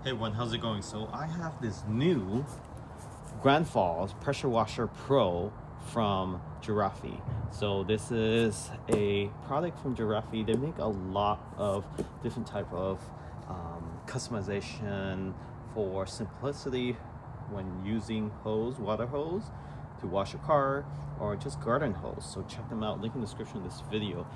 Hey everyone, how's it going? So I have this new Grand Falls Pressure Washer Pro from Giraffe. So this is a product from Giraffe. They make a lot of different type of customization for simplicity when using water hose to wash your car, or just garden hose. So check them out, link in the description of this video.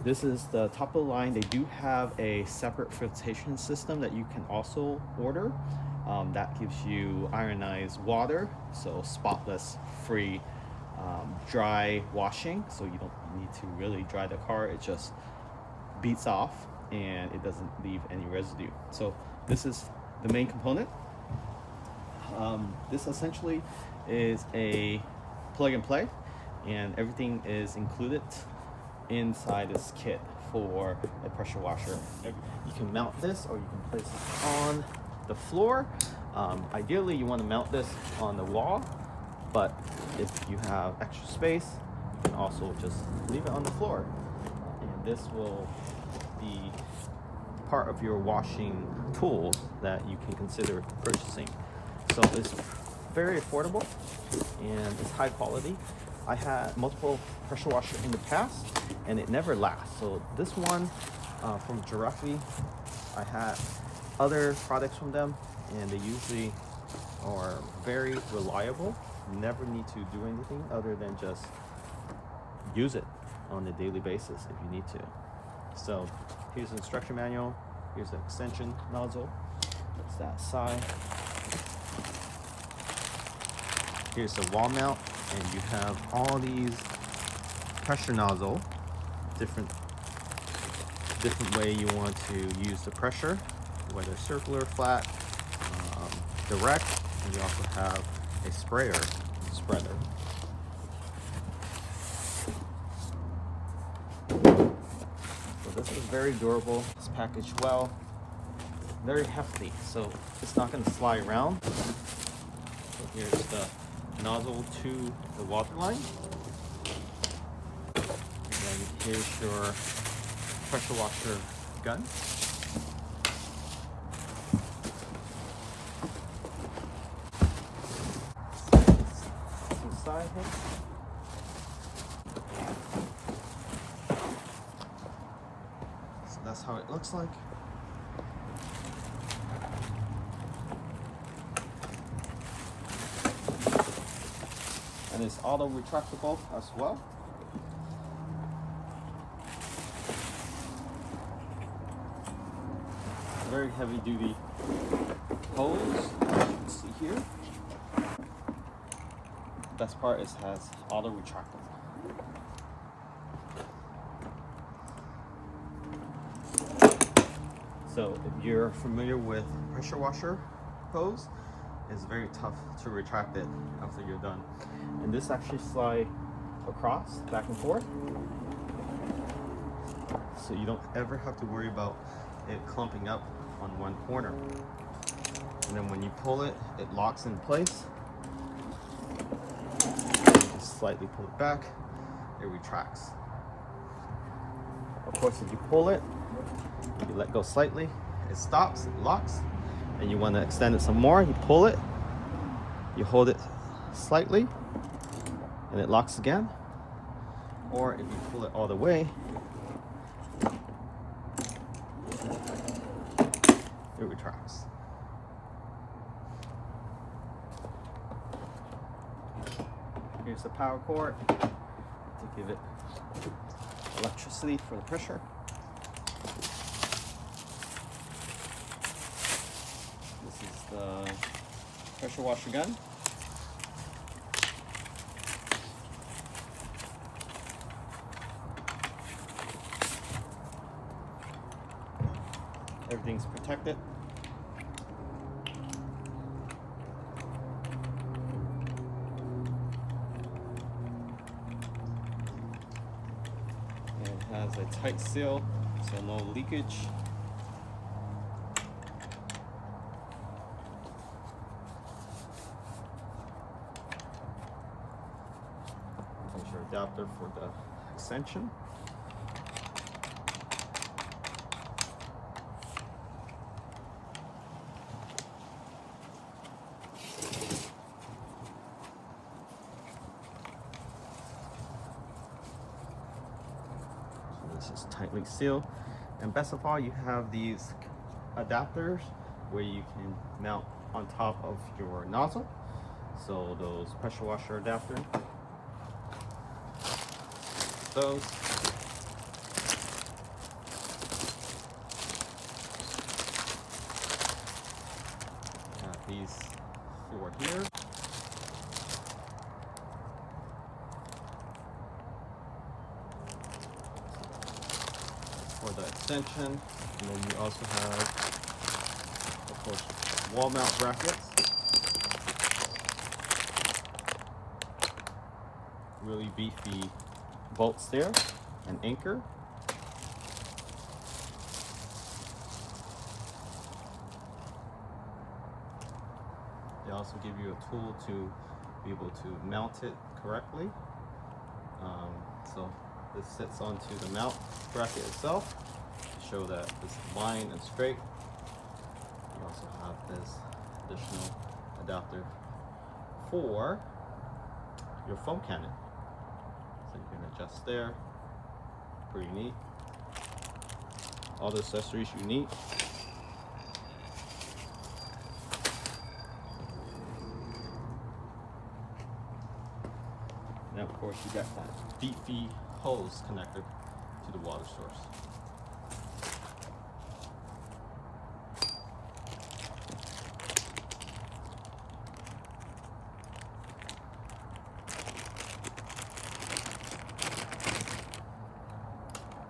This is the top of the line. They do have a separate filtration system that you can also order. That gives you ionized water, so spotless, free, dry washing. So you don't need to really dry the car. It just beats off and it doesn't leave any residue. So this is the main component. This essentially is a plug and play, and everything is included inside this kit for a pressure washer. You can mount this, or you can place it on the floor. Ideally you want to mount this on the wall, but if you have extra space, you can also just leave it on the floor, and this will be part of your washing tools that you can consider purchasing. So it's very affordable and it's high quality. I had multiple pressure washers in the past and it never lasts. So this one from Giraffe, I had other products from them and they usually are very reliable. Never need to do anything other than just use it on a daily basis if you need to. So here's the instruction manual. Here's the extension nozzle. That's that side. Here's the wall mount, and you have all these pressure nozzle, different way you want to use the pressure, whether circular, flat, direct, and you also have a spreader. So this is very durable. It's packaged well, very hefty, so it's not going to slide around. So here's the nozzle to the water line, and then here's your pressure washer gun. Side here. So that's how it looks like. And it's auto retractable as well. Very heavy duty hose, as you can see here. The best part is it has auto retractable. So if you're familiar with pressure washer hose, it's very tough to retract it after you're done. And this actually slides across, back and forth, so you don't ever have to worry about it clumping up on one corner. And then when you pull it, it locks in place. You just slightly pull it back, it retracts. Of course, if you pull it, you let go slightly, it stops, it locks, and you want to extend it some more, you pull it, you hold it slightly, and it locks again. Or if you pull it all the way, it retracts. Here's the power cord to give it electricity for the pressure. This is the pressure washer gun. Everything's protected. And it has a tight seal, so no leakage. There's your adapter for the extension. tightly sealed. And best of all, you have these adapters where you can mount on top of your nozzle. So those pressure washer adapters, those. Have these 4 here. For the extension, and then you also have, of course, wall mount brackets. Really beefy bolts there, an anchor. They also give you a tool to be able to mount it correctly. So this sits onto the mount bracket itself to show that it's line and straight. You also have this additional adapter for your foam cannon. So you can adjust there. Pretty neat. All the accessories you need. And of course you got that beefy hose connected to the water source.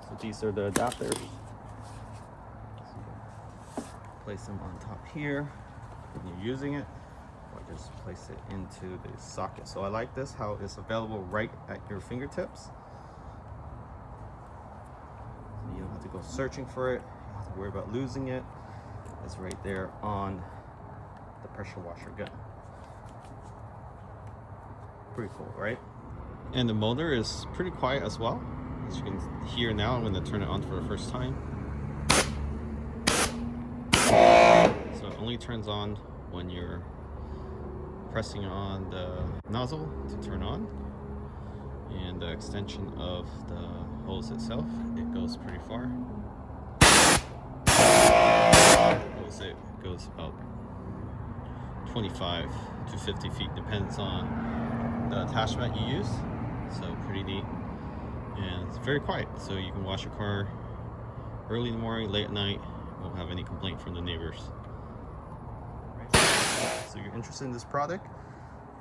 So these are the adapters. So place them on top here when you're using it, or just place it into the socket. So I like this, how it's available right at your fingertips. So you don't have to go searching for it, you don't have to worry about losing it. It's right there on the pressure washer gun. Pretty cool, right? And the motor is pretty quiet as well, as you can hear now. I'm going to turn it on for the first time. So it only turns on when you're pressing on the nozzle to turn on, and the extension of the hose itself, it goes pretty far. It goes about 25 to 50 feet, depends on the attachment you use. So pretty neat, and it's very quiet, so you can wash your car early in the morning, late at night. Won't have any complaint from the neighbors. So you're interested in this product,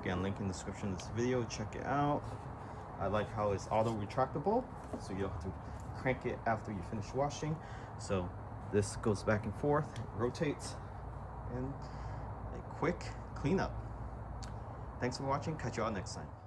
again, link in the description of this video. Check it out. I like how it's auto retractable, so you don't have to crank it after you finish washing. So this goes back and forth, rotates, and a quick cleanup. Thanks for watching. Catch you all next time.